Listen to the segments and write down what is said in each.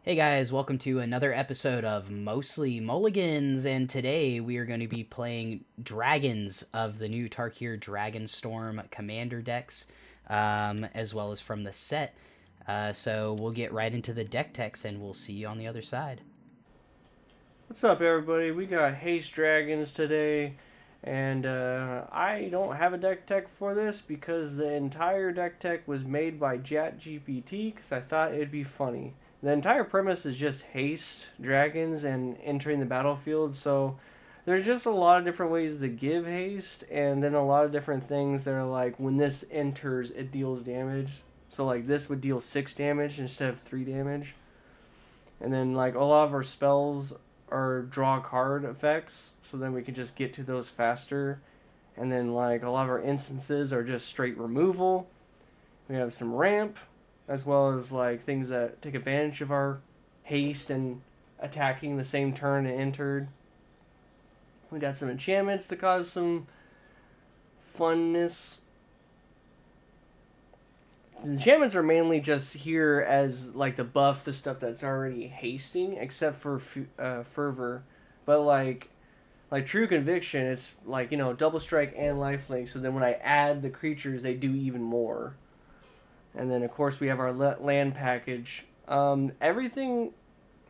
Hey guys, welcome to another episode of Mostly Mulligans, and today we are going to be playing Dragons of the new Tarkir Dragonstorm Commander decks, as well as from the set. So we'll get right into the deck techs, and we'll see you on the other side. What's up, everybody? We got Haste Dragons today, and I don't have a deck tech for this because the entire deck tech was made by ChatGPT because I thought it'd be funny. The entire premise is just Haste Dragons and entering the battlefield, so there's just a lot of different ways to give haste, and then a lot of different things that are like when this enters, it deals damage. So, like, this would deal 6 damage instead of 3 damage. And then like a lot of our spells are draw card effects, so then we can just get to those faster. And then like a lot of our instances are just straight removal. We have some ramp, as well as like things that take advantage of our haste and attacking the same turn it entered. We got some enchantments to cause some funness. The enchantments are mainly just here as like the buff, the stuff that's already hasting, except for fervor. But like true conviction, it's like double strike and lifelink. So then when I add the creatures, they do even more. And then of course we have our land package. Everything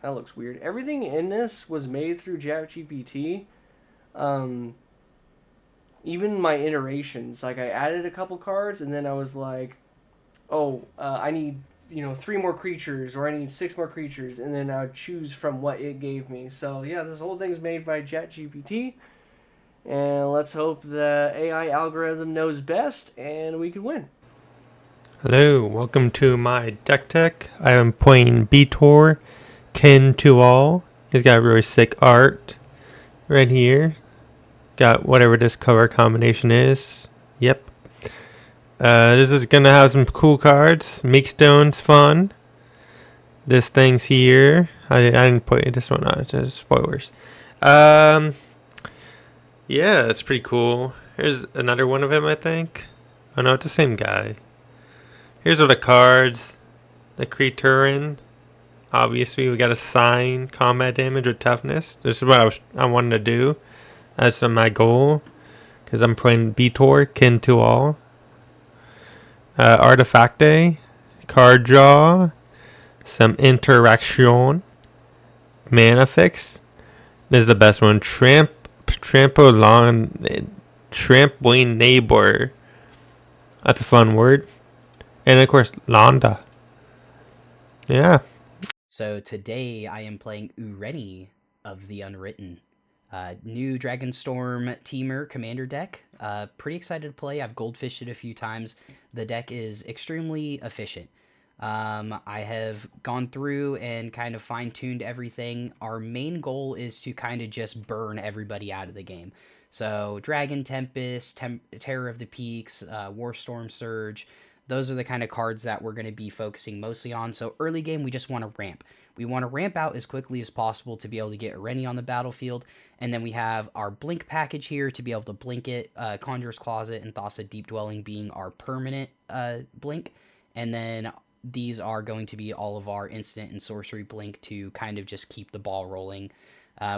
that looks weird. Everything in this was made through ChatGPT. Um, Even my iterations, like I added a couple cards, and then I was like, oh, I need 3 more creatures, or I need 6 more creatures, and then I would choose from what it gave me. So yeah, this whole thing's made by ChatGPT. And let's hope the AI algorithm knows best and we can win. Hello, welcome to my deck tech. I am playing Betor, Kin to All. He's got really sick art right here. Got whatever this color combination is. Yep. This is gonna have some cool cards. Meekstone's fun. This thing's here. I didn't put this one on. Just spoilers. Um, yeah, it's pretty cool. Here's another one of him, I think. Oh no, it's the same guy. Here's all the cards. The Creaturin. Obviously, we got to sign combat damage or toughness. This is what I wanted to do. That's my goal. Because I'm playing Betor, Kin to All. Artifacte. Card draw. Some interaction. Mana fix. This is the best one. Trampoline neighbor. That's a fun word. And of course, Londa. Yeah. So today I am playing Ureni of the Unwritten. New Dragonstorm Teamer Commander deck. Pretty excited to play. I've goldfished it a few times. The deck is extremely efficient. I have gone through and kind of fine tuned everything. Our main goal is to kind of just burn everybody out of the game. So, Dragon Tempest, Terror of the Peaks, Warstorm Surge, those are the kind of cards that we're going to be focusing mostly on. So, early game, we just want to ramp. We want to ramp out as quickly as possible to be able to get Ureni on the battlefield. And then we have our Blink package here to be able to blink it, Conjurer's Closet and Thassa Deep Dwelling being our permanent blink. And then these are going to be all of our instant and sorcery blink to kind of just keep the ball rolling.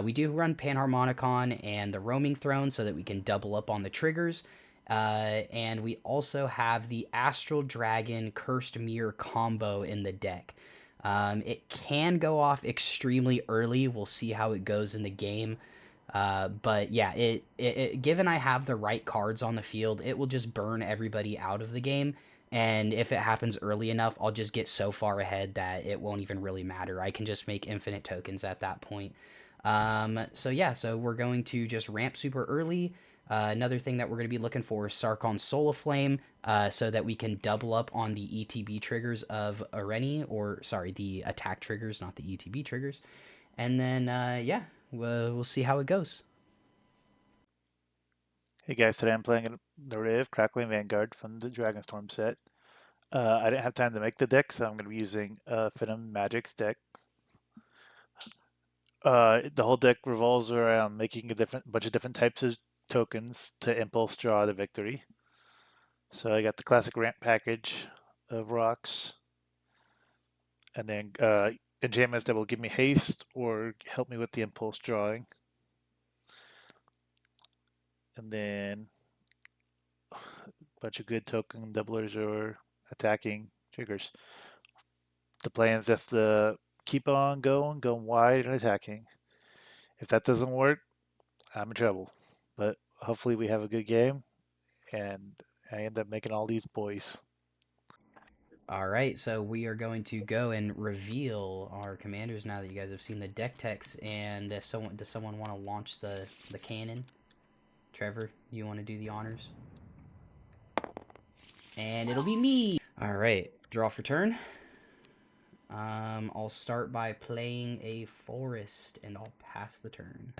We do run Panharmonicon and the Roaming Throne so that we can double up on the triggers. And we also have the Astral Dragon Cursed Mirror combo in the deck. It can go off extremely early. We'll see how it goes in the game. But yeah, given I have the right cards on the field, it will just burn everybody out of the game. And if it happens early enough, I'll just get so far ahead that it won't even really matter. I can just make infinite tokens at that point. So yeah, so we're going to just ramp super early. Another thing that we're going to be looking for is Sarkon Soul of Flame, so that we can double up on the ETB triggers of Ureni, or sorry, the attack triggers, not the ETB triggers. And then yeah, we'll see how it goes. Hey guys, today I'm playing the Riv Crackling Vanguard from the Dragonstorm set. I didn't have time to make the deck, so I'm going to be using Phantom Magic's deck. The whole deck revolves around making a bunch of different types of tokens to impulse draw the victory. So I got the classic ramp package of rocks, and then enchantments that will give me haste or help me with the impulse drawing. And then a bunch of good token doublers or attacking triggers. The plan is just to keep on going wide and attacking. If that doesn't work, I'm in trouble. But hopefully we have a good game and I end up making all these boys. All right, so we are going to go and reveal our commanders now that you guys have seen the deck text. And if someone want to launch the cannon? Trevor, you want to do the honors? And it'll be me. All right, draw for turn. I'll start by playing a forest, and I'll pass the turn.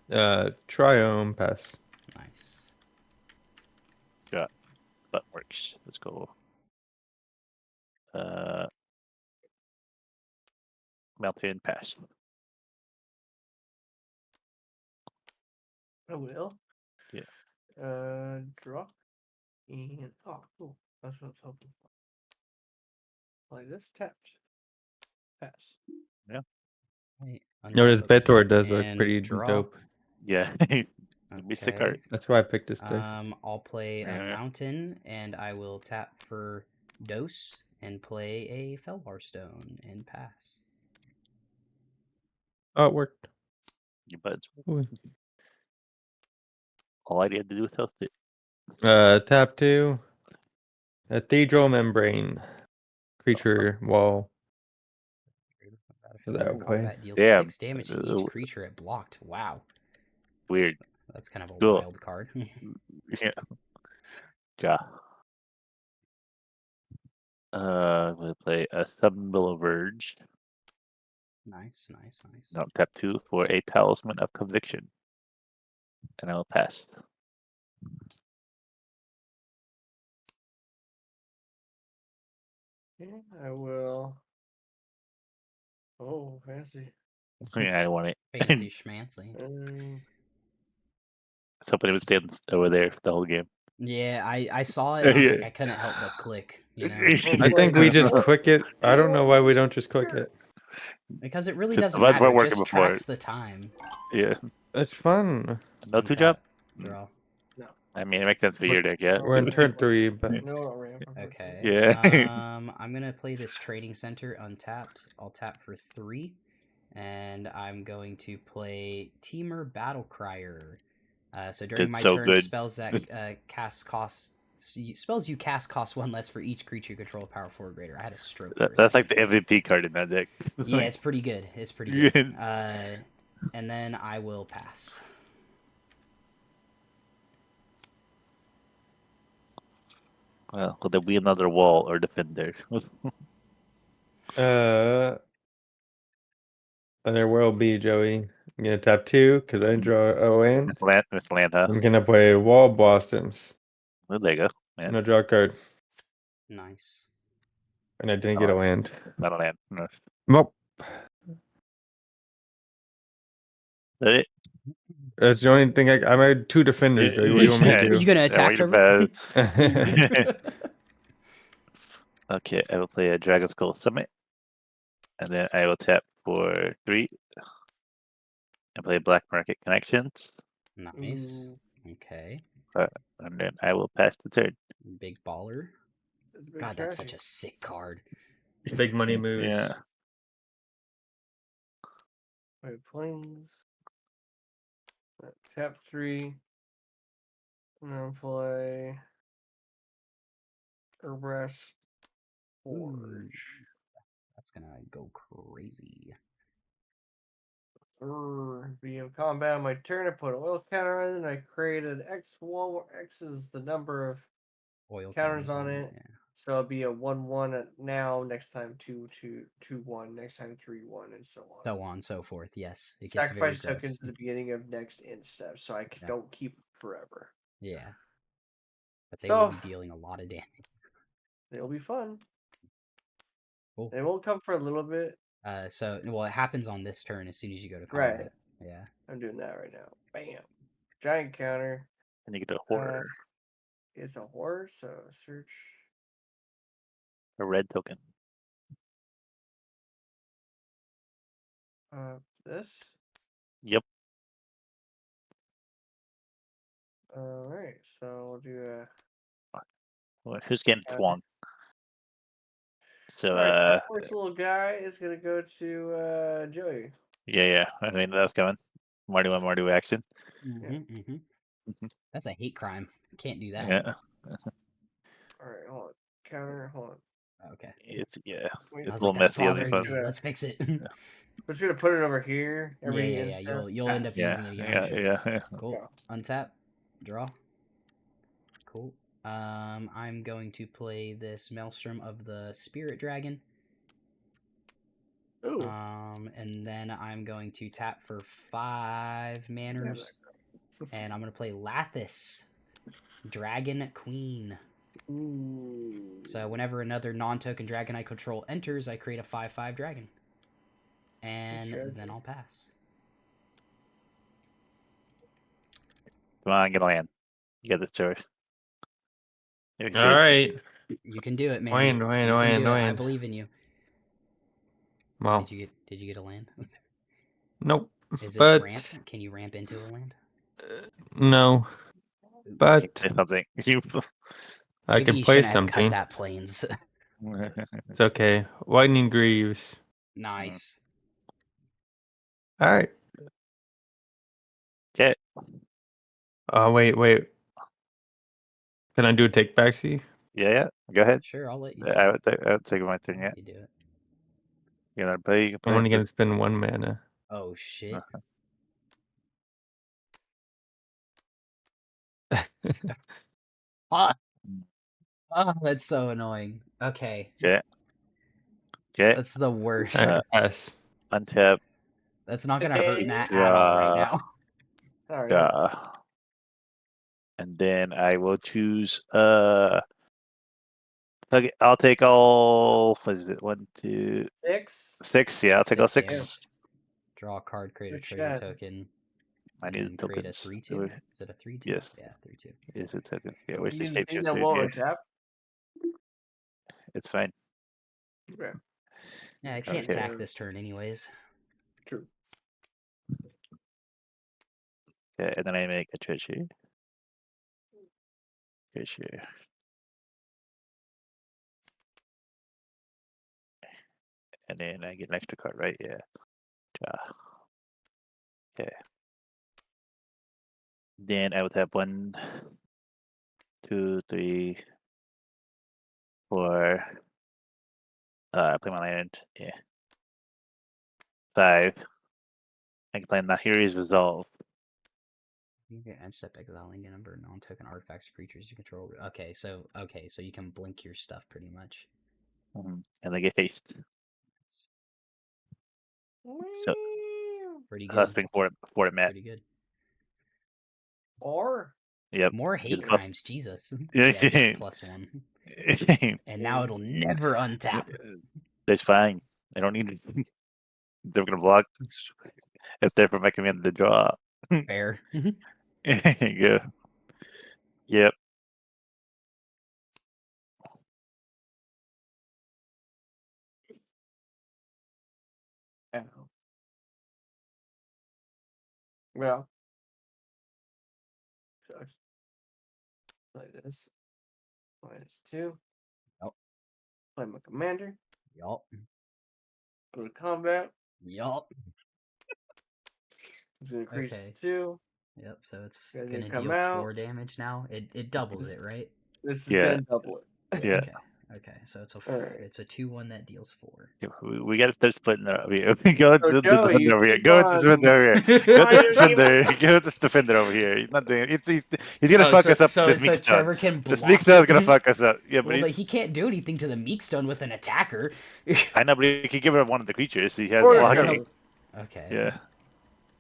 Triome pass. Nice. Yeah, that works. Let's go. Mountain pass. I will. Yeah. Draw. And oh, cool. That's what I was hoping for. Like this, tapped. Pass. Yeah. Right, Notice untapped Betor does look and pretty draw. dope. Yeah. Be sick Okay. art. That's why I picked this deck. I'll play a Yeah. mountain, and I will tap for dose and play a Felbar stone and pass. Oh, it worked. Your buds. Ooh. All I had to do was host it. Tap 2. Cathedral Membrane. Creature wall. That Ooh, play. that deals Damn. 6 damage to each creature it blocked. Wow. Weird. That's kind of a Cool. wild card. Yeah. Ja. I'm gonna play a Submill Verge. Nice, nice, nice. Now tap 2 for a Talisman of Conviction. And I'll pass. Yeah, I will. Oh, fancy. Yeah, I don't want it. Fancy schmancy. I was hoping it would stay over there for the whole game. Yeah, I saw it, and I was like, I couldn't help but click, you know? I think we just click it. I don't know why we don't just click it. Because it really Just doesn't the buttons matter. weren't It working just before. tracks the time. Yeah. It's fun. No two job? Draw. No. I mean, it makes sense for your deck, yeah. We're in turn 3, but No, ramp. Okay. Yeah. I'm gonna play this trading center untapped. I'll tap for 3, and I'm going to play Teamer Battlecrier. So during Did my so turn, good. spells that cast cost spells you cast cost 1 less for each creature you control of power 4 or greater. I had a stroke. For a That's like second. the MVP card in that deck. Yeah, it's pretty good. It's pretty good. And then I will pass. Well, will there be another wall or defender? there will be, Joey. I'm gonna tap 2 because I didn't draw a land. Miss Land, huh? I'm gonna play Wall Boston's. Well, there you go. I'm Yeah. gonna draw a card. Nice. And I didn't get a land. Not a land. No. Nope. That it? That's the only thing I made 2 defenders, Joey. What do you want me Are you to gonna Yeah, attack, we're Trevor? do? Okay, I will play a Dragon Skull Summit. And then I will tap for 3 and play Black Market Connections. Nice. Okay. And then I will pass the turn. Big baller. God, that's such a sick card. Big money moves. Yeah. Wait, planes. Tap 3. And then play Urbrass Forge. That's gonna go crazy. Beginning of combat on my turn, I put an oil counter on it, and I created X wall where X is the number of Oil counters on it. Yeah. So it'll be a 1-1 now, next time 2-2-2-1, next time 3-1, and so on. So on and so forth. Yes, it Sacrifice gets very gross. tokens at the beginning of next end step, so I don't keep forever. Yeah. But they will be dealing a lot of damage. It'll be fun. Cool. It won't come for a little bit. Well, it happens on this turn as soon as you go to combat. Right. Yeah. I'm doing that right now. Bam. Giant counter. And you get a horror. It's a horror, so search. A red token. This. Yep. All right. So we'll do a. Well, who's getting thwong? So All right. The first little guy is gonna go to Joey. yeah. I mean that's coming. Marty one, Marty action. That's a hate crime. Can't do that. Yeah. All right. Hold on. Counter. Hold on. Okay. It's Wait. it's I a was little like, that's messy on this bothering one. me. Let's fix it. I'm just gonna put it over here. Yeah, Every yeah. instant. You'll end up Pass. using it again. Yeah. Cool. Yeah. Untap. Draw. Cool. I'm going to play this Maelstrom of the Spirit Dragon. Ooh. And then I'm going to tap for 5 manners. And I'm going to play Lathis, Dragon Queen. Ooh. So whenever another non-token dragon I control enters, I create a 5/5 dragon. And then I'll pass. Come on, get a land. You got this, George. All right. You can do it, man. Wayne. You can do it. I Wayne. believe in you. Well, Did you get a land? nope. Is it But ramp? Can you ramp into a land? no. But Say something. You. I Maybe can you play shouldn't have cut something. that plains. It's okay. Lightning Greaves. Nice. All right. Okay. Wait. Can I do a take backsy? Yeah. Go ahead. Sure, I'll let you do I it. would take my turn yet. You do it. You know, play. You can I'm play. only gonna spend 1 mana. Oh shit. Ah, that's so annoying. Okay. Okay. That's the worst. Pass. Untap. That's not gonna hurt Okay. Matt at all right now. All right. And then I will choose. Okay, I'll take all. What is it? 1, 2, 6. 6. Yeah, I'll take all 6 6. Draw a card, create a Good trigger shot. token, I and need then the create a tokens. 3/2. Is it a 3/2? Yes. Yeah, 3/2. Is it token? Yeah, Are where's we the using shape thing shift? that won't untap? It's fine. Okay. Yeah, I can't Okay. attack this turn anyways. True. Yeah, and then I make a treasure. Treasure. And then I get an extra card, right? Yeah. Okay. Then I would have 1, 2, 3, 4. Play my land. Yeah. 5. I can play Nahiri's Resolve. You can end step exiling a number of non-token artifacts or creatures you control. Okay, so you can blink your stuff pretty much. And they get haste. So Pretty good. husband for it, Matt. Pretty good. Or Yep. More hate Good. crimes, Jesus. Yeah. Yeah, it gets +1. And now it'll never untap. That's fine. I don't need it. They're gonna block. It's there for my command to draw. Fair. Yeah. Yep. well, like this. -2. Yup. Play my commander. Yup. Go to combat. Yup. It's gonna increase Okay. 2. Yep, so it's Guys gonna gonna come deal out. 4 damage now. It doubles it, right? This is gonna double it. Yeah. Okay, so it's a Alright. it's a 2/1 that deals 4. We gotta start splitting over here. Go with the Joey, defender over here. keep Go with the on- defender over here. Go with the defender. Go with this defender over here. He's not doing it. He's gonna fuck us up with this Meek Trevor Stone. can This block Meek Stone is it. gonna fuck us up. Yeah, Well, but but he can't do anything to the Meekstone with an attacker. I know, but he can give it one of the creatures. He has Or blocking. Okay. Yeah.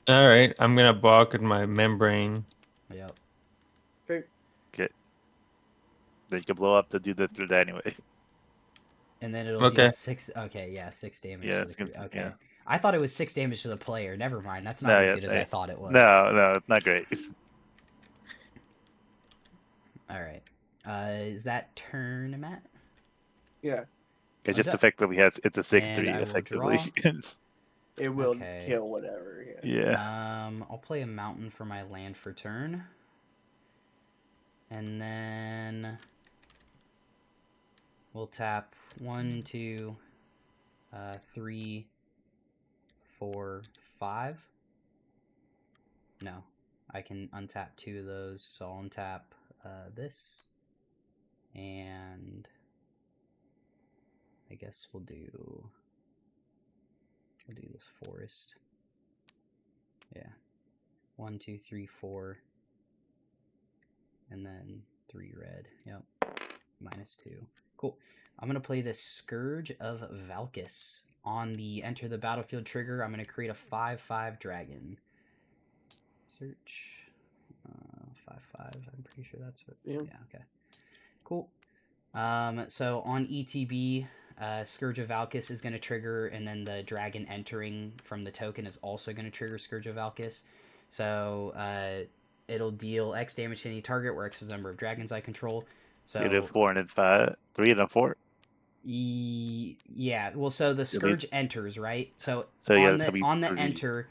All right. I'm gonna block with my membrane. Yep. Okay. Then you can blow up to do that through that anyway. And then it'll Okay. deal 6. Okay, yeah, 6 damage. Yeah, to it's the gonna. Okay. Yeah. I thought it was 6 damage to the player. Never mind. That's not No, as yeah, good as I thought it was. No, it's not great. All right. Is that turn, Matt? Yeah. It Oh, just duh. effectively has it's a 6/3 And I will effectively. draw. It will Okay. kill whatever. Yeah. Yeah. I'll play a mountain for my land for turn. And then we'll tap 1, 2, 3, 4, 5. No, I can untap 2 of those, so I'll untap this. And I guess we'll do this forest. Yeah. 1, 2, 3, 4. And then 3 red. Yep. -2. Cool. I'm going to play this Scourge of Valkis. On the enter the battlefield trigger, I'm going to create a 5/5 dragon. Search. 5/5. I'm pretty sure that's what. Yeah. Yeah, okay. Cool. So on ETB, Scourge of Valkis is going to trigger, and then the dragon entering from the token is also going to trigger Scourge of Valkis. So it'll deal X damage to any target, where X is the number of dragons I control. So you do 4 and then 5, 3 and then 4. Yeah. Well, so the Scourge enters, right? So yeah, on it's gonna be the 3. enter,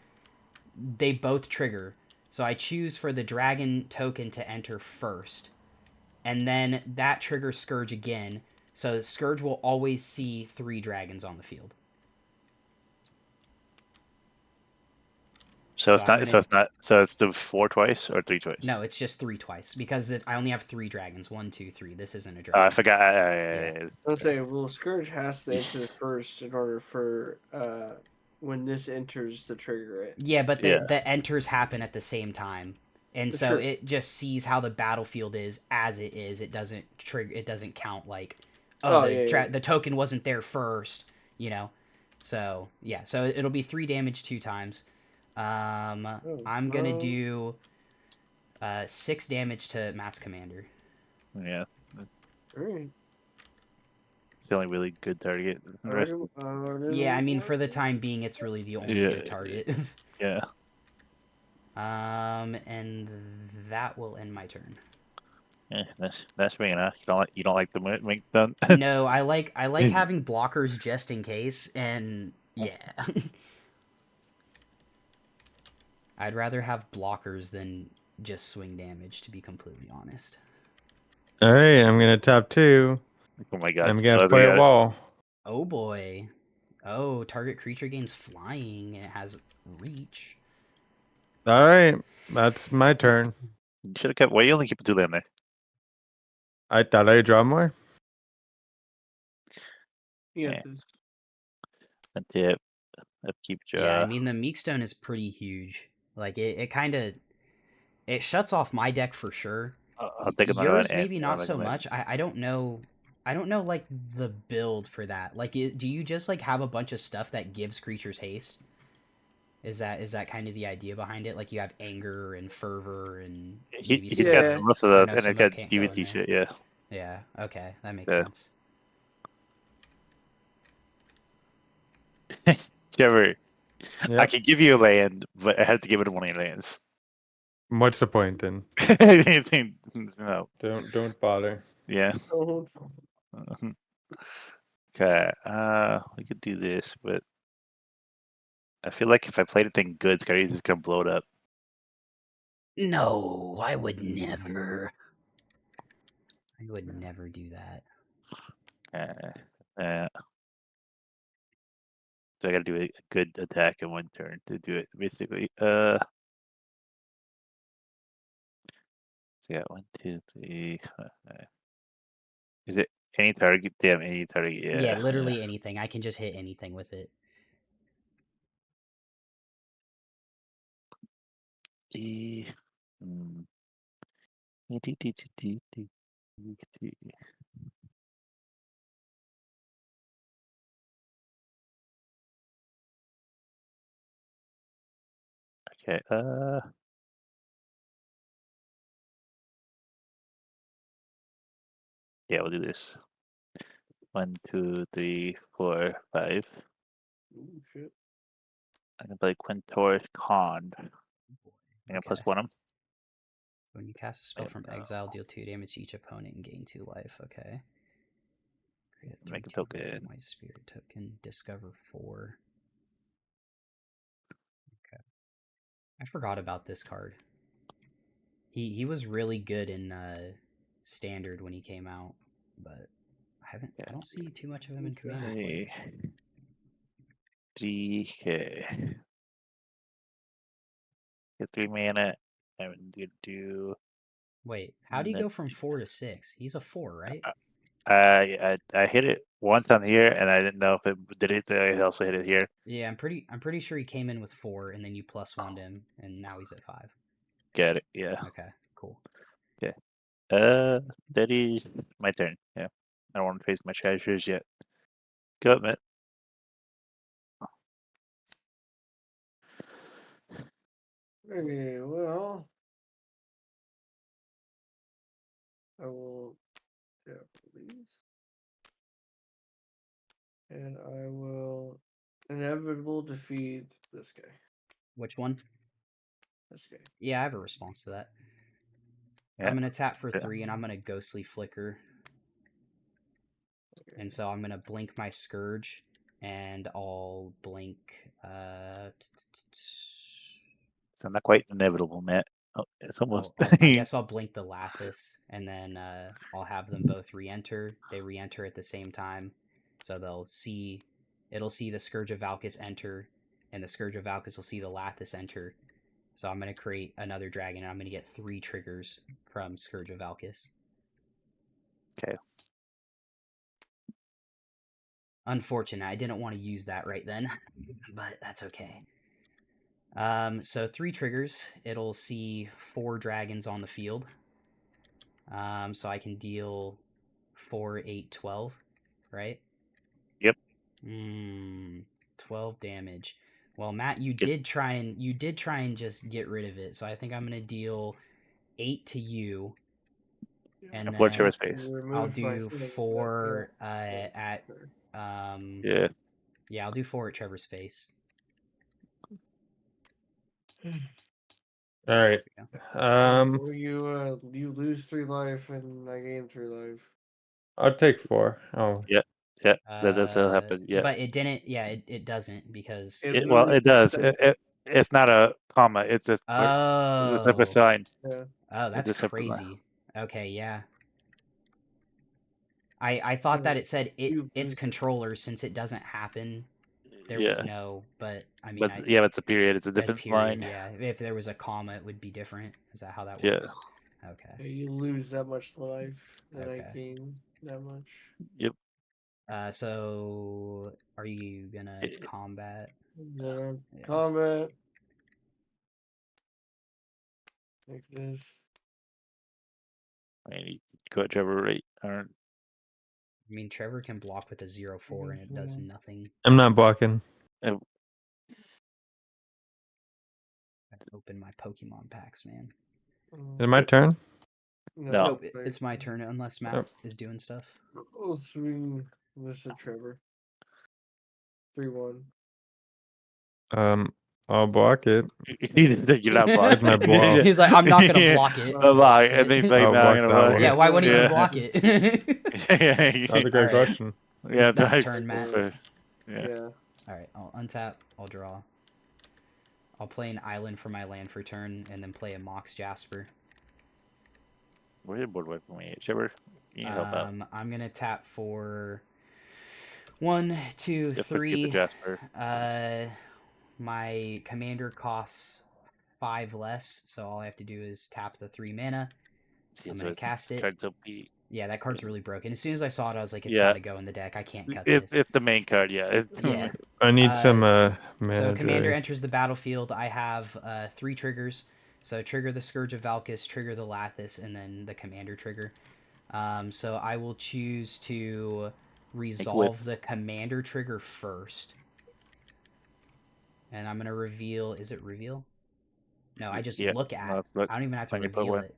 they both trigger. So I choose for the dragon token to enter first, and then that triggers Scourge again. So Scourge will always see 3 dragons on the field. So it's not. So it's not. So it's the 4 twice or 3 twice. No, it's just 3 twice because I only have 3 dragons. 1, 2, 3. This isn't a I dragon. forgot. Yeah. I'll say, well, Scourge has to enter first in order for when this enters to trigger it. Yeah, but the enters happen at the same time. And so Sure. it just sees how the battlefield is as it is. It doesn't trigger. It doesn't count like, the token wasn't there first, you know. So yeah, so it'll be 3 damage 2 times. I'm gonna do 6 damage to Matt's commander. Yeah. Alright. It's the only really good target. Yeah, I mean for the time being, it's really the only good target. Yeah. And that will end my turn. Yeah, that's me, huh? You don't like the mink done? No, I like having blockers just in case, and yeah. I'd rather have blockers than just swing damage, to be completely honest. All right, I'm gonna tap 2. Oh my god! I'm gonna play a wall. Oh boy. Oh, target creature gains flying, and it has reach. All right, that's my turn. You should have kept. Why you only keep 2 land there? I thought I'd draw more. You got this. A tip. Upkeep draw. Yeah, I mean the Meekstone is pretty huge. Like it kind of it shuts off my deck for sure. I'll take another Yours one. maybe not so much. I don't know. I don't know like the build for that. Like, do you just like have a bunch of stuff that gives creatures haste? Is that kind of the idea behind it? Like you have anger and fervor and He's got most of those, and it's got DVT shit. Yeah. Yeah. Okay, that makes sense. Trevor, Yep. I could give you a land, but I had to give it one of your lands. What's the point then? No. Don't bother. Yeah. Okay. We could do this, but I feel like if I played a thing good, Sky's just gonna blow it up. No, I would never. I would never do that. So I gotta do a good attack in 1 turn to do it, basically. So yeah, 1, 2, 3. Is it any target? Damn, any target. Yeah, literally anything. I can just hit anything with it. Okay. Yeah, we'll do this. 1, 2, 3, 4, 5. Oh, shit. I can play Quintor's Con. I'm gonna plus 1 him. So when you cast a spell from exile, deal 2 damage to each opponent and gain 2 life. Okay. Make a token. White spirit token. Discover 4. Okay. I forgot about this card. He was really good in standard when he came out, but I don't see too much of him in Commander. Okay. 3K. Get 3 mana. I'm gonna do. Wait, how do you go from 4 to 6? He's a 4, right? I hit it once on here, and I didn't know if it did it. I also hit it here. Yeah, I'm pretty sure he came in with 4, and then you +1'd him, and now he's at 5. Get it? Yeah. Okay, cool. Okay. That is my turn. Yeah. I don't want to face my treasures yet. Go up, Matt. Okay, well, I will tap these, and I will inevitable defeat this guy. Which one? This guy. Yeah, I have a response to that. Yeah. I'm gonna tap for Yeah. 3, and I'm gonna Ghostly Flicker. Okay. And so I'm gonna blink my Scourge, and I'll blink. So not quite inevitable, Matt. Oh, it's almost. I guess I'll blink the Lapis, and then I'll have them both re-enter. They re-enter at the same time, so it'll see the Scourge of Valkus enter, and the Scourge of Valkus will see the Lapis enter. So I'm gonna create another dragon, and I'm gonna get 3 triggers from Scourge of Valkus. Okay. Unfortunate, I didn't want to use that right then, but that's okay. So 3 triggers. It'll see 4 dragons on the field. So I can deal 4, 8, 12, right? Yep. 12 damage. Well, Matt, you did try and just get rid of it. So I think I'm gonna deal 8 to you, and What's your then space? I'll do 4 at Yeah. yeah, I'll do 4 at Trevor's face. All right. Well, you lose 3 life, and I gain 3 life. I'll take 4. Oh, Yeah. Yeah. That does happen. Yeah. But it didn't. Yeah, it doesn't because. Well, it does. It's not a comma. It's just it's a separate Oh. sign. Yeah. Oh, that's It's a separate line. crazy. Okay, yeah. I thought that it said its controller since it doesn't happen. There was no, but I mean, But yeah, it's a period. It's a different period. line. Yeah, if there was a comma, it would be different. Is that how that Yeah. works? Okay. Yeah, you lose that much life, and I Okay. gain that much. Yep. So are you gonna combat? Yeah. Combat. Like this. I need to go at Trevor right. I mean, Trevor can block with a 0/4 and it does nothing. I'm not blocking. I open my Pokemon packs, man. Is it my turn? No. Nope, it's my turn unless Matt is doing stuff. I'll swing this at Trevor. 3-1. I'll block it. You're not blocking. He's like, I'm not gonna block it. And then he's like, I'll no, block I'm gonna that block. one. Yeah, why wouldn't you Yeah. block it? That's a great Alright. question. Yeah, It's Matt's right. turn, Matt. Yeah. Alright, I'll untap, I'll draw. I'll play an island for my land for turn, and then play a Mox Jasper. Where's your board wipe for me? Trevor, you need help out. I'm gonna tap for 1, 2, Get 3. the Jasper. My commander costs 5 less, so all I have to do is tap the 3 mana. I'm gonna cast it. Yeah, that card's really broken. As soon as I saw it, I was like, it's gotta go in the deck. I can't cut this. It's the main card, yeah. Yeah. I need some mana. So commander Dre. enters the battlefield. I have 3 triggers. So trigger the Scourge of Valkus, trigger the Lapis, and then the commander trigger. So I will choose to resolve the commander trigger first. And I'm going to reveal... Is it reveal? No, I just look at it. I don't even have to reveal it.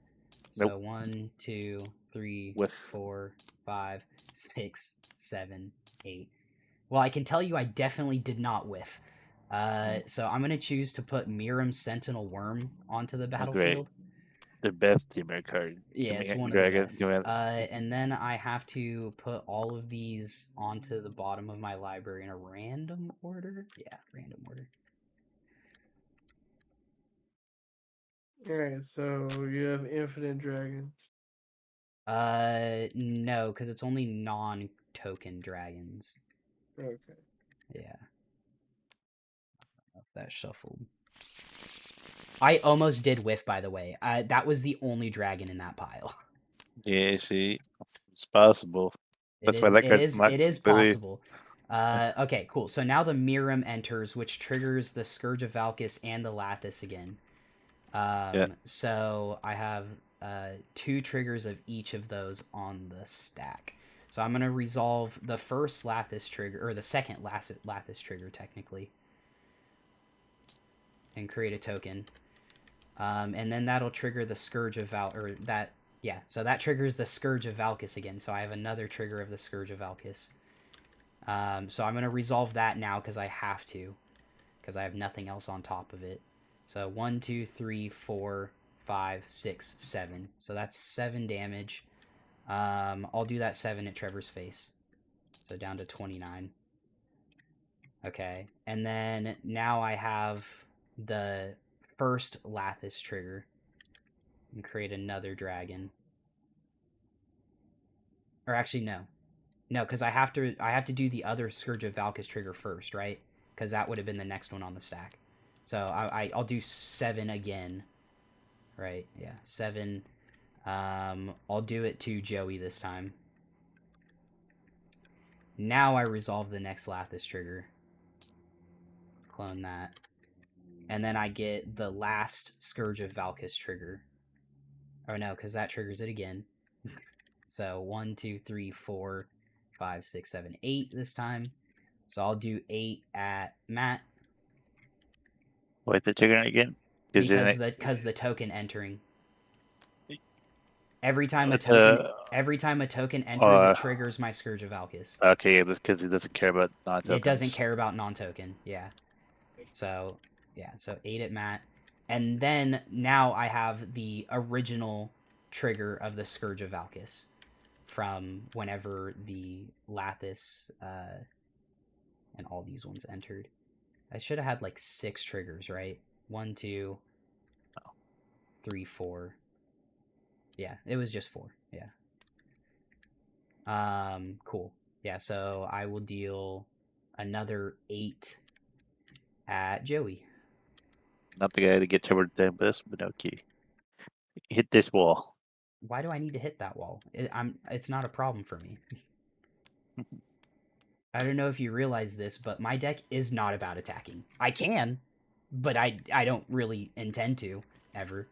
So 1, 2, 3, 4, 5, 6, 7, 8. Well, I can tell you I definitely did not whiff. So I'm going to choose to put Miram's Sentinel Worm onto the battlefield. the best teamer card. Yeah, it's one of the Dragon. best. And then I have to put all of these onto the bottom of my library in a random order. Yeah, random order. Alright, so you have infinite dragons. No, because it's only non-token dragons. Okay. Yeah. If that shuffled. I almost did whiff, by the way. That was the only dragon in that pile. Yeah, see, it's possible. That's why that card's not It is completely. possible. Okay, cool. So now the Miram enters, which triggers the Scourge of Valkis and the Lathis again. Yeah. So I have 2 triggers of each of those on the stack. So I'm gonna resolve the first Lathis trigger, or the second Lathis trigger, technically, and create a token. And then that'll trigger the Scourge of so that triggers the Scourge of Valkis again. So I have another trigger of the Scourge of Valkis. So I'm gonna resolve that now because I have to, because I have nothing else on top of it. So 1, 2, 3, 4, 5, 6, 7. So that's 7 damage. I'll do that 7 at Trevor's face. So down to 29. Okay, and then now I have the first Lathis trigger and create another dragon. Or actually, no, because I have to do the other Scourge of Valkis trigger first, right? Because that would have been the next one on the stack. So I'll do 7 again, right? Yeah, 7. I'll do it to Joey this time. Now I resolve the next Lathis trigger. Clone that. And then I get the last Scourge of Valkis trigger. Oh no, because that triggers it again. So 1, 2, 3, 4, 5, 6, 7, 8 this time. So I'll do 8 at Matt. Wait, the trigger again? Because the token entering. Every time a token enters, it triggers my Scourge of Valkis. Okay, that's because he doesn't care about non-tokens. It doesn't care about non-token, yeah. So 8 at Matt. And then now I have the original trigger of the Scourge of Valkis from whenever the Lathis and all these ones entered. I should have had like 6 triggers, right? 1, 2, 3, 4. Yeah, it was just 4. Yeah. Cool. Yeah, so I will deal another 8 at Joey. Not the guy to get Trevor down this, but okay. Hit this wall. Why do I need to hit that wall? It's not a problem for me. I don't know if you realize this, but my deck is not about attacking. I can, but I don't really intend to ever.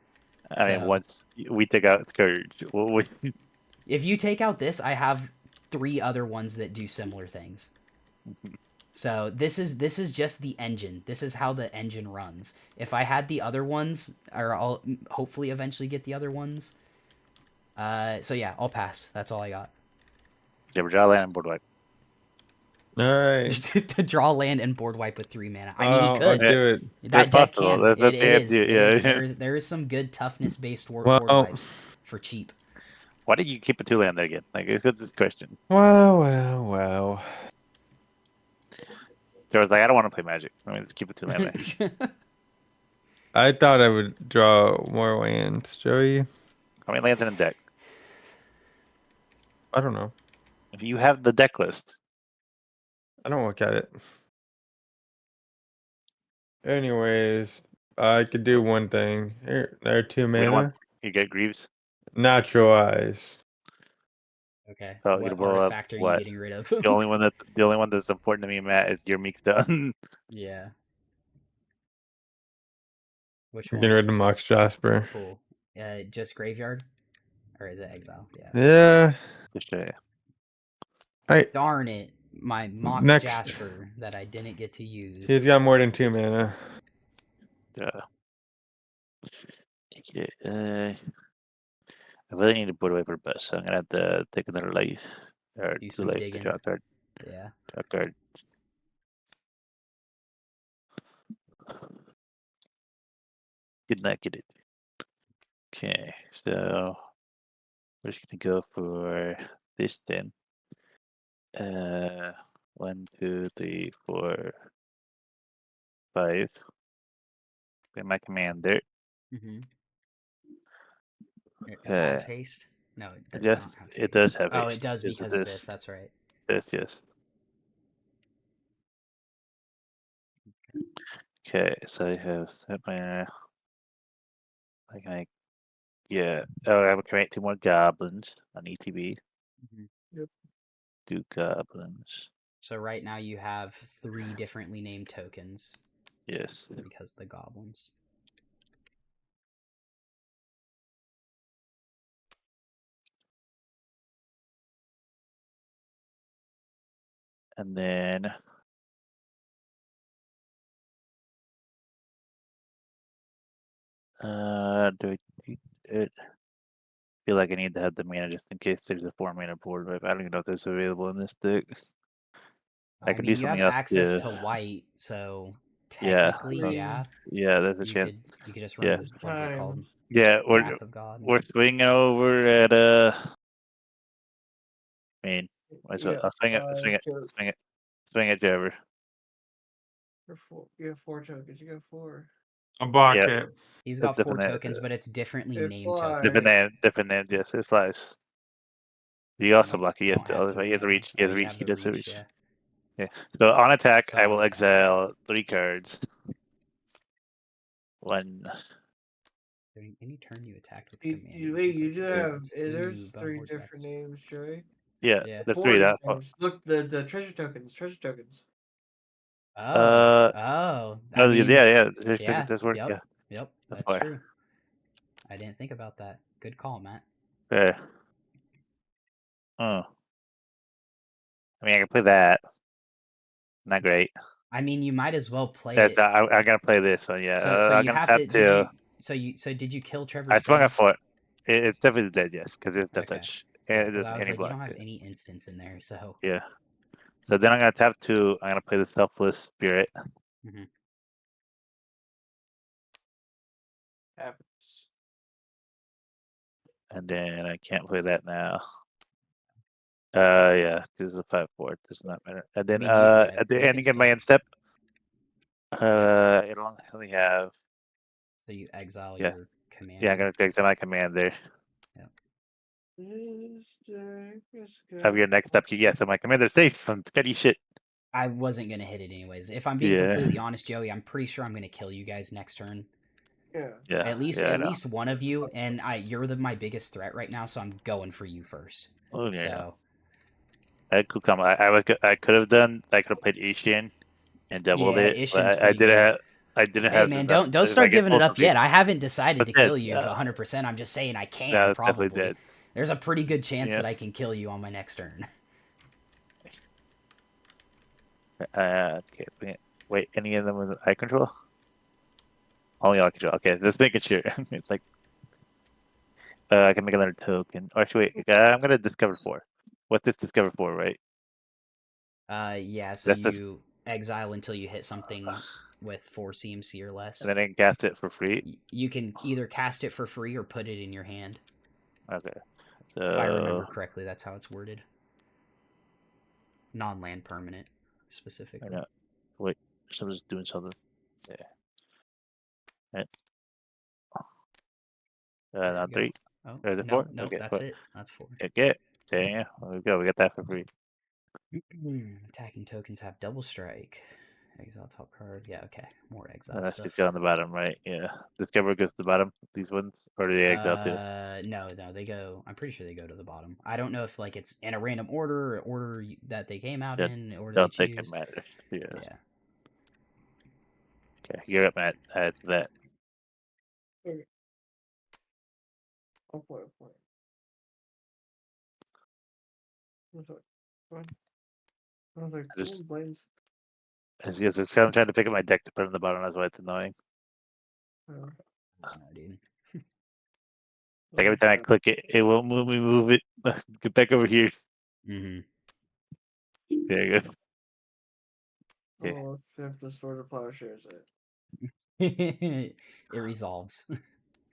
I mean, once we take out Scourge, if you take out this, I have 3 other ones that do similar things. So this is just the engine. This is how the engine runs. If I had the other ones, or I'll hopefully eventually get the other ones. So yeah, I'll pass. That's all I got. Never draw land and board wipe. All right. To draw land and board wipe with 3 mana. I mean, you I'll could. do it. That deck possible. can. That's It is. yeah. It is. There is some good toughness based board wipes for cheap. Why did you keep a 2 land there again? Like, it's this question. Wow. There was like, I don't want to play Magic. I mean, let's keep a 2 land there. I thought I would draw more lands, Joey. How many lands in a deck? I don't know. If you have the deck list. I don't look at it. Anyways, I could do one thing. Here, there are 2 mana. You get Greaves. Naturalize. Okay. Oh, What blow up. artifact are you What? getting rid of? The only one that's important to me, Matt, is your Meek Stone. Yeah. Which Getting one? rid of Mox Jasper. Cool. Just graveyard, or is it exile? Yeah. Yeah. Just show you. Darn it! My Mox Next. Jasper that I didn't get to use. He's got more than 2 mana. Yeah. Okay. I really need to put away for best, so I'm gonna have to take another life. Or Do 2 some life to digging. draw a card. Yeah. Draw a card. Did not get it. Okay, so we're just gonna go for this then. 1, 2, 3, 4, 5. Play my commander. Mm-hmm. It has Okay. haste. No, it does Yes, not have it haste. does have Oh, it haste. does Is it because of this. this? That's right. Yes. Okay, so I have set my like I yeah. Oh, I will create 2 more goblins on ETB. Mm-hmm. Yep. 2 goblins. So right now you have 3 differently named tokens Yes. because of the goblins. And then do it feel like I need to have the mana just in case there's a 4-mana board, but I don't even know if there's available in this deck. I I could do mean, you something have else access too. to white, so Yeah. technically, So yeah, yeah, there's a you chance. could just Yeah. run It's what is it called? time. Yeah, Wrath of God. we're swinging over at I mean, Yeah, I'll swing it, Jabber. you have 4 tokens. You got 4. A block Yeah, it. He's it's got 4 different. tokens, but it's differently It named flies. tokens. Different name. Yes, it flies. You You also don't block. you don't have to. He has to reach. He Oh, has to you reach. have He the does to reach. reach. Yeah. Yeah. So on attack, So I on will attack, exile 3 cards. 1. during any turn you attacked with the commander, You you wait. can You put do this have. card There's into 3 Vanguard different decks. names, Joey. Yeah, Yeah. that's 4 3. different names. Look, the treasure tokens. Treasure tokens. Oh. Uh. Oh. I Oh mean, yeah. yeah. This work. Yep. Yeah. Yep. That's That's why. true. I didn't think about that. Good call, Matt. Okay. Oh. I mean, I can play that. Not great. I mean, you might as well play That's it. not, I'm gonna play this one. Yeah. So I'm you gonna have tap to. 2. Did you kill I Trevor's swung a dead? 4. It's definitely dead. Yes, because it's death Okay. touch. Yeah, And it because does I was any like, you block. don't have any instants in there, so. Yeah. So then I'm gonna tap 2. I'm gonna play the Selfless Spirit, Hmm. Happens. and then I can't play that now. Yeah, this is a 5/4. Does not matter. And I then mean, yeah, at the you could ending of my still. end step, it'll only have So you exile yeah, your yeah. I'm commander. gonna take my commander. Yeah. This deck is Have good. your next step. Yeah, so my commander's safe from scuddy shit. I wasn't gonna hit it anyways. If I'm being Yeah, completely honest, Joey, I'm pretty sure I'm gonna kill you guys next turn. Yeah. I At know. least one of you, and you're my biggest threat right now, so I'm going for you first. Oh yeah, So I could come. I could have done. I could have played Asian and doubled yeah, it, Ishin's but I pretty didn't good. have. I didn't Hey have man, enough. don't If I start get giving it both up of these, yet. I haven't decided but to dead. kill you 100%. I'm just saying I can No, it's definitely probably. dead. There's a pretty good chance Yeah. that I can kill you on my next turn. Okay. Wait, any of them with eye control? Only eye control. Okay, just making sure. It's like I can make another token. Or actually, wait. I'm gonna discover 4. What's this discover 4? Right? Yeah. So That's this, you exile until you hit something with 4 CMC or and less. then I can cast it for free. You can either cast it for free or put it in your hand. Okay. If I remember So correctly, that's how it's worded. Non-land permanent, I specifically. know. Wait, someone's doing something. Yeah. Right. There Not you go. 3. Oh, Or the no, 4. nope, Okay. that's 4. it. That's 4. Okay. There we go. We got that for free. Attacking tokens have double strike. Exile top card. Yeah, okay. More exile Should stuff. go on the bottom, right? Yeah. Discover goes to the bottom. These ones, or do they exile too? No, they go. I'm pretty sure they go to the bottom. I don't know if like it's in a random order, or order that they came out Yeah. in, order they Don't think it choose. matters. Yes. Yeah. Okay. You're up, Matt. Add to that. Okay. I'll play. I'll play. What's up? Fine. I was like, I just cool, Blaze. it's I'm trying to pick up my deck to put on the bottom. That's why it's annoying. Uh, I don't know, dude. Like every time I click it, it won't move me. Move it. Get back over here. Mm-hmm. There you go. Okay. oh, let's have to store the plowshares. It resolves.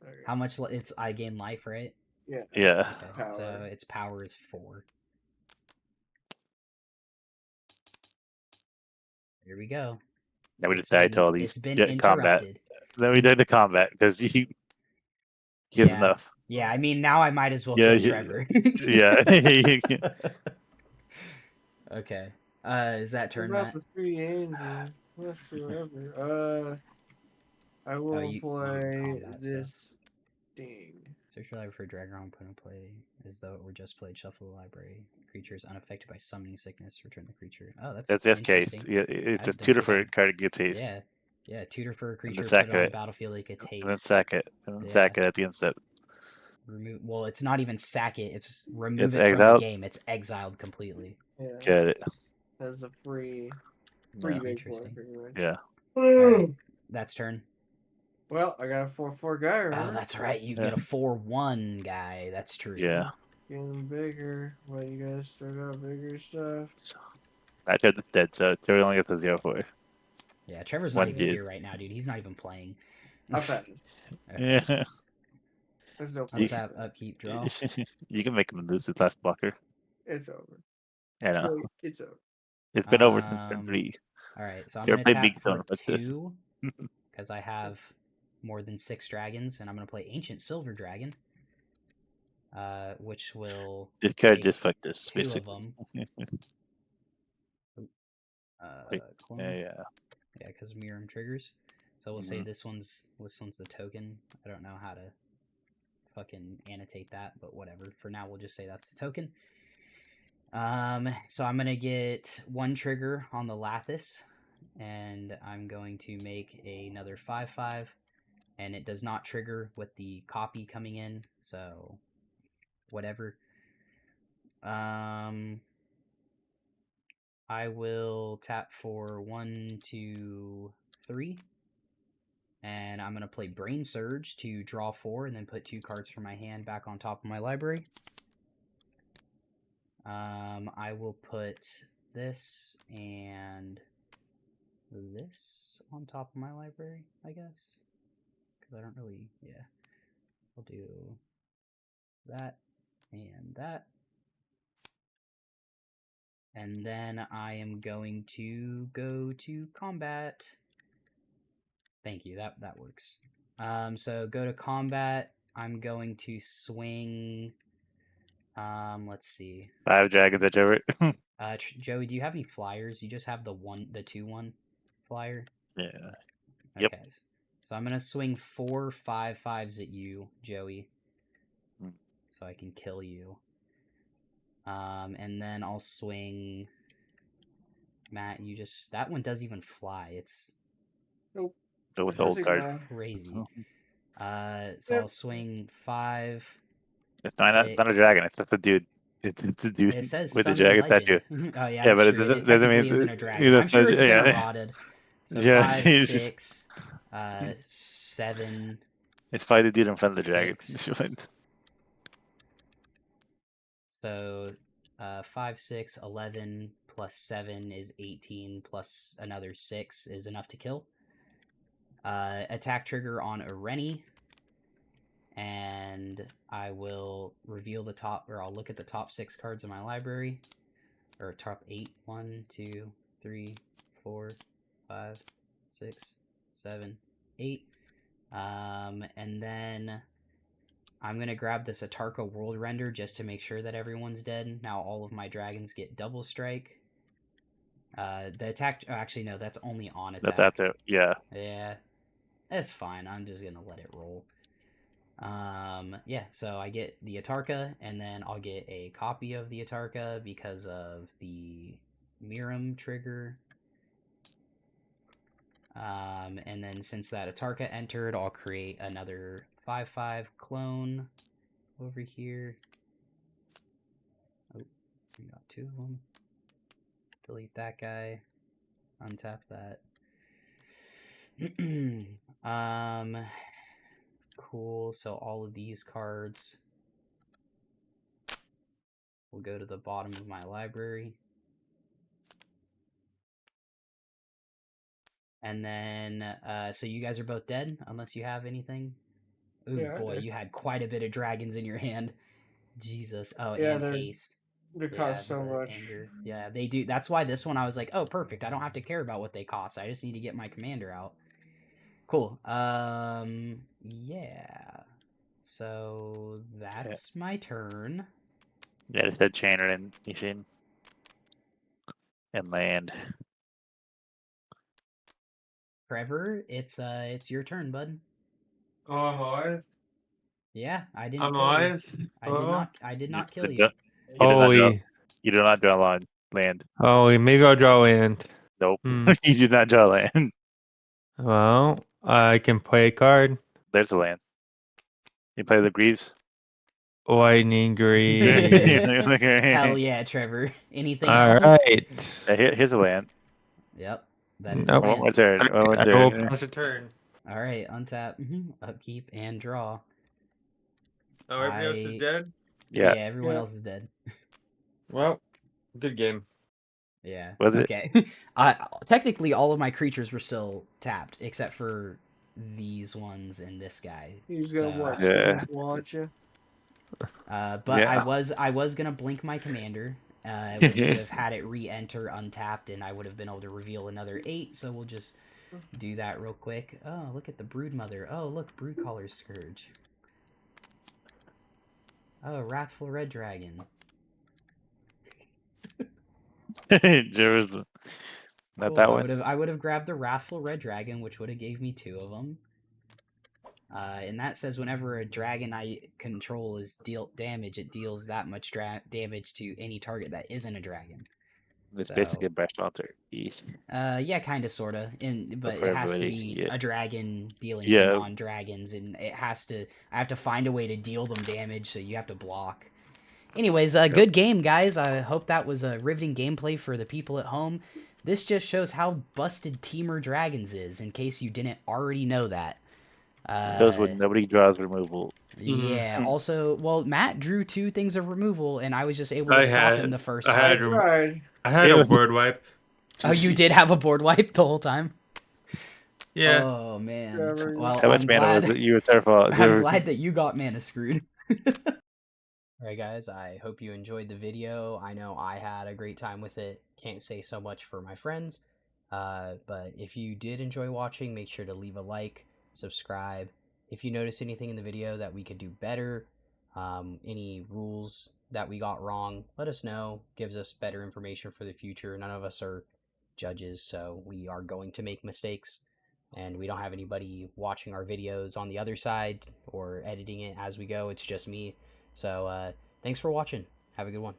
Okay. How much? It's I gain life, right? Yeah. Yeah. Okay, Power. so its power is 4. Here we go. Then we just died to all these It's been combat. interrupted. Then we died to combat because he has Yeah. enough. Yeah, I mean, now I might as well Yeah, kill Trevor. yeah. Okay. Is that What turn, about Matt? the 3 angels? Whatsoever. I Oh, will you play combat stuff. this thing. Search your library for Dragon put in play as though it were just played. Shuffle the library. Creature is unaffected by summoning sickness. Return the creature. Oh, that's That's case. interesting. Yeah, it's a Don't tutor do for a that. card gets haste. Yeah. Yeah, tutor for a And then creature, put sack it on the it. battlefield, it gets And then haste. sack it. And then Yeah. sack it at the end step. Remove. Well, it's not even sack it. It's remove It's it from the exiled. game. It's exiled completely. Yeah. Get it. That's a free Yeah. base one, Interesting. pretty much. Yeah. Alright, that's turn. Well, I got a 4/4 guy, Oh, remember? that's right. You Yeah. get a 4/1 guy. That's true. Yeah. Getting bigger. What, you guys start out bigger stuff? I tried this dead, so Trevor only gets a 0-4. Yeah, Trevor's One not even dude. here right now, dude. He's not even playing. I'll pass. Okay. Yeah. There's no point. Untap, upkeep, draw. You can make him lose his last blocker. It's over. I know. Wait, it's over. It's been over since turn 3. Alright, so I'm You ever going to played tap Big for Stone like this? 2, because I have more than 6 dragons, and I'm going to play Ancient Silver Dragon, which will This card make just fucked this, 2 of basically. them. Wait, Clone. yeah. Yeah, because Miram triggers. So we'll say Mhm. this one's the token. I don't know how to fucking annotate that, but whatever. For now, we'll just say that's the token. So I'm gonna get 1 trigger on the Lathis, and I'm going to make another 5/5, and it does not trigger with the copy coming in, so whatever. I will tap for 1, 2, 3. And I'm going to play Brain Surge to draw 4 and then put 2 cards from my hand back on top of my library. I will put this and this on top of my library, I guess. Because I don't really, yeah. I'll do that and that. And then I am going to go to combat. Thank you, that works. So go to combat. I'm going to swing. Let's see. 5 dragons at Trevor. Joey, do you have any flyers? You just have the 2/1 flyer. Yeah. Okay. Yep. So I'm gonna swing 4 5/5s at you, Joey, so I can kill you. And then I'll swing. Matt, you just that one doesn't even fly. It's Nope. Go with It's the old just card. crazy. So Yep. I'll swing 5. It's not a 6. dragon. It's just a dude. It's the dude It says with the Summon dragon tattoo. Legend. Oh yeah, Yeah, that's but true. It doesn't technically mean isn't a dragon. I'm sure it's been eroded. So Yeah, 5, 6, 7. it's probably the dude in front of the dragon. 6. So 5, 6, 11 plus 7 is 18 plus another 6 is enough to kill. Attack trigger on Ureni. And I will reveal the top, or I'll look at the top 6 cards in my library. Or top 8. 1, 2, 3, 4, 5, 6, 7, 8. And then I'm going to grab this Atarka World Render just to make sure that everyone's dead. Now all of my dragons get double strike. The attack... actually, no, that's only on attack. That's after, yeah. Yeah, that's fine. I'm just going to let it roll. Yeah, so I get the Atarka, and then I'll get a copy of the Atarka because of the Miram trigger. And then since that Atarka entered, I'll create another 5/5 clone over here. Oh, we got 2 of them. Delete that guy. Untap that. Cool. So all of these cards will go to the bottom of my library. And then, so you guys are both dead, unless you have anything. Ooh, Yeah, I boy, do. you had quite a bit of dragons in your hand. Jesus. Oh, Yeah, and haste. they Yeah, cost so the much. anger. Yeah, they do. That's why this one I was like, oh, perfect. I don't have to care about what they cost. I just need to get my commander out. Cool. Yeah. So Yeah, that's my turn. yeah, it said Chainer and Nishin and land. Trevor, it's your turn, bud. Oh, I'm alive. Yeah, I didn't I'm kill you. alive. Oh, I did You, not kill did you. not- you did not draw. Holy. You did not draw land. Oh, maybe I'll draw land. Nope. Hmm. You did not draw land. Well, I can play a card. There's a land. You play the Greaves. Lightning Green. Hell yeah, Trevor. Anything All else? right. Here's a land. Yep, that is a Nope. One more land. turn. One more I will turn. pass a turn. All right, untap, upkeep, and draw. Oh, everybody else is dead? Yeah, Yeah. everyone Yeah. else is dead. Well, good game. Yeah. Was it? Okay. I technically all of my creatures were still tapped except for these ones and this guy. He's So, gonna what? Yeah. Splash launch you. but Yeah. I was gonna blink my commander, which would have had it re-enter untapped, and I would have been able to reveal another 8. So we'll just do that real quick. Oh, look at the Broodmother. Oh, look, Broodcaller's Scourge. Oh, Wrathful Red Dragon. There was not Cool. that one. I would have grabbed the Wrathful Red Dragon, which would have gave me 2 of them. And that says whenever a dragon I control is dealt damage, it deals that much damage to any target that isn't a dragon. It's So, basically a breast monster. yeah, kind of, sort of. But For it has to everybody. be Yeah. a dragon dealing to Yeah. non-dragons, and I have to find a way to deal them damage, so you have to block. Anyways, good game, guys. I hope that was a riveting gameplay for the people at home. This just shows how busted Teamer Dragons is, in case you didn't already know that. Those when nobody draws removal. Yeah. Mhm. Also, well, Matt drew 2 things of removal, and I was just able to I stop him had, the first I I had, time. tried. I had It a was- word wipe. Oh, you did have a board wipe the whole time? Yeah. Oh man. Trevor, Well, How much mana was it? You was their fault. I'm glad that you got mana screwed. Alright guys, I hope you enjoyed the video. I know I had a great time with it. Can't say so much for my friends. But if you did enjoy watching, make sure to leave a like, subscribe. If you notice anything in the video that we could do better, any rules that we got wrong, let us know. Gives us better information for the future. None of us are judges, so we are going to make mistakes. And we don't have anybody watching our videos on the other side or editing it as we go. It's just me. So thanks for watching. Have a good one.